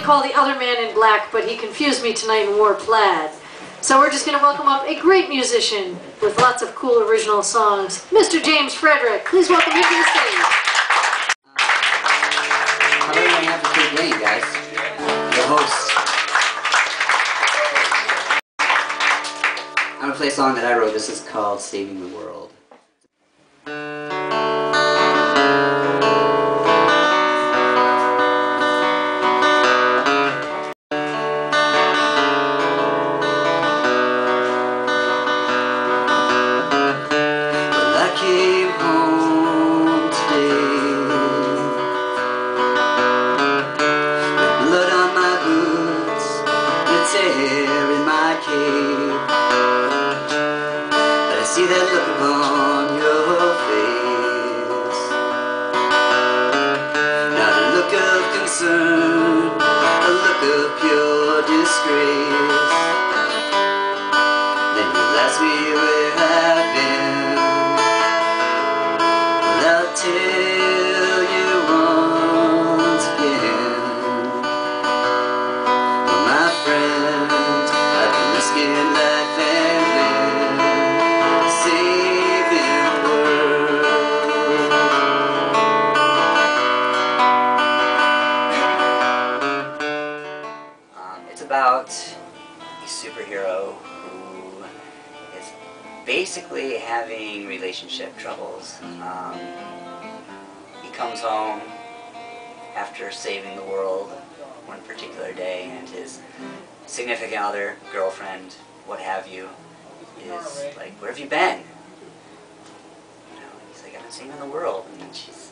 call the other man in black, but he confused me tonight and wore plaid. So we're just going to welcome up a great musician with lots of cool original songs, Mr. James Frederick. Please welcome him to the stage. How are you going to have to keep playing, guys? The host. I'm going to play a song that I wrote. This is called Saving the World. See that look upon your face, not a look of concern, a look of pure disgrace. Then you'll ask me where I've been, and I'll tell you once again. Well, my friends, I've been risking life and limb, about a superhero who is basically having relationship troubles. He comes home after saving the world one particular day, and his significant other, girlfriend, what have you, is like, "Where have you been?" You know, he's like, "I've been saving the world," and she's,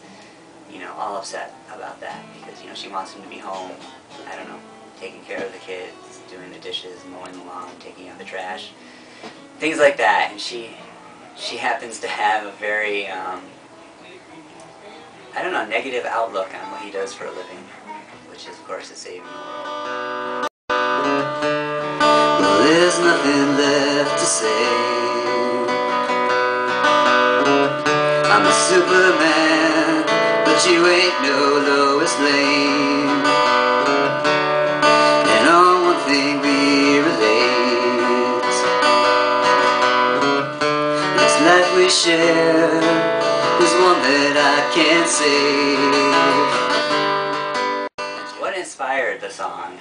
you know, all upset about that because, you know, she wants him to be home. I don't know, taking care of the kids, doing the dishes, mowing the lawn, taking out the trash, things like that. And she happens to have a very, I don't know, negative outlook on what he does for a living, which is, of course, is saving the world. Well, there's nothing left to say. I'm a Superman, but you ain't no Lois Lane. Life we share is one that I can't save. What inspired the song?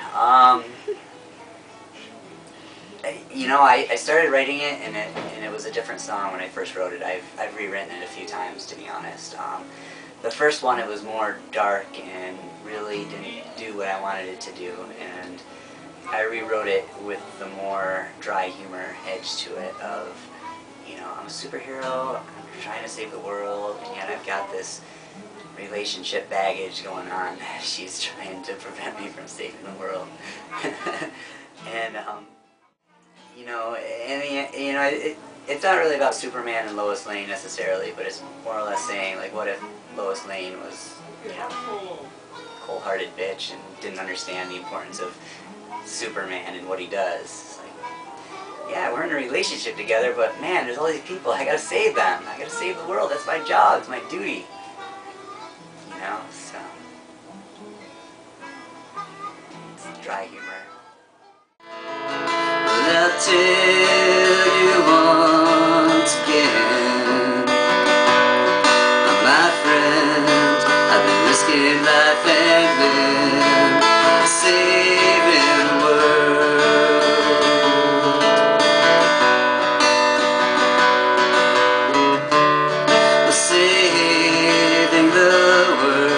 You know, I started writing it, and it was a different song when I first wrote it. I've rewritten it a few times, to be honest. The first one, it was more dark and really didn't do what I wanted it to do, and I rewrote it with the more dry humor edge to it of, you know, I'm a superhero, I'm trying to save the world, and yet I've got this relationship baggage going on. She's trying to prevent me from saving the world. And, you know, it's not really about Superman and Lois Lane necessarily, but it's more or less saying, like, what if Lois Lane was, you know, a cold-hearted bitch and didn't understand the importance of Superman and what he does. Yeah, we're in a relationship together, but man, there's all these people, I gotta save them. I gotta save the world, that's my job, it's my duty. You know, so... it's dry humor. Well, I'll tell you once again, my friend, I've been risking life and limb, saving the world. Saving the world.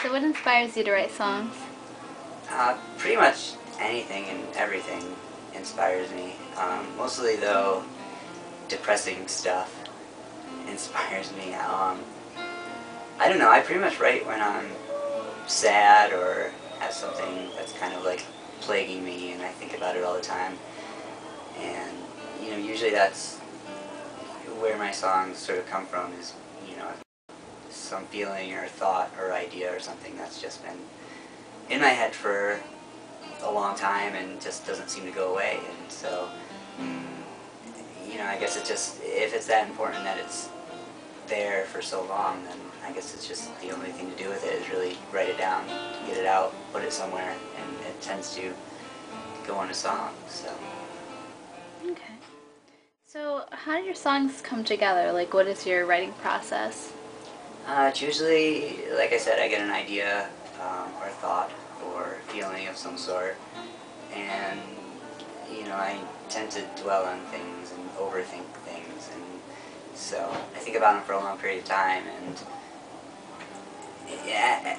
So what inspires you to write songs? Pretty much anything and everything inspires me. Mostly, though, depressing stuff inspires me. I don't know, I pretty much write when I'm sad or have something that's kind of like plaguing me and I think about it all the time. And, you know, usually that's where my songs sort of come from, is, you know, some feeling or thought or idea or something that's just been in my head for a long time and just doesn't seem to go away. And so, you know, I guess it just, if it's that important that it's there for so long, then I guess it's just the only thing to do with it is really write it down, get it out, put it somewhere, and it tends to go on a song. So. Okay. So how do your songs come together? Like, what is your writing process? It's usually, like I said, I get an idea or thought or feeling of some sort, and you know, I tend to dwell on things and overthink things, and so I think about them for a long period of time, and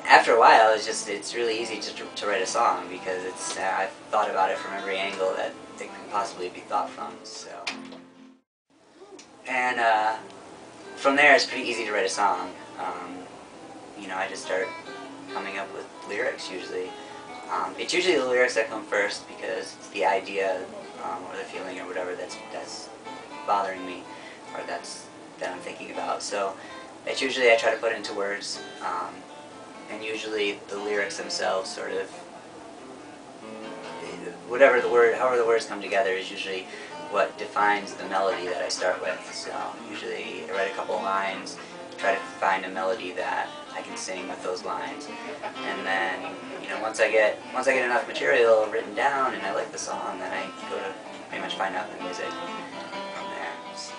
after a while it's really easy to write a song because it's I've thought about it from every angle that it can possibly be thought from. So, and from there it's pretty easy to write a song. You know, I just start coming up with lyrics usually. It's usually the lyrics that come first because it's the idea or the feeling or whatever that's bothering me or that I'm thinking about. So it's usually I try to put it into words, and usually the lyrics themselves sort of however the words come together is usually what defines the melody that I start with. So usually I write a couple of lines, try to find a melody that I can sing with those lines, and then, you know, once I get enough material written down and I like the song, then I go to pretty much find out the music from there. So.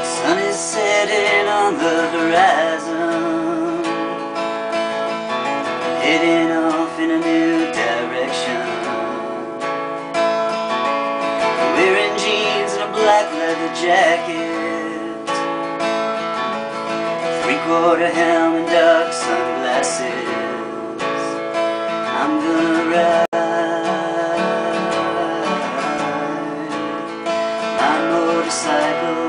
Sun is setting on the horizon, heading off in a new direction. Wearing jeans and a black leather jacket, three-quarter helm and dark sunglasses. I'm gonna ride my motorcycle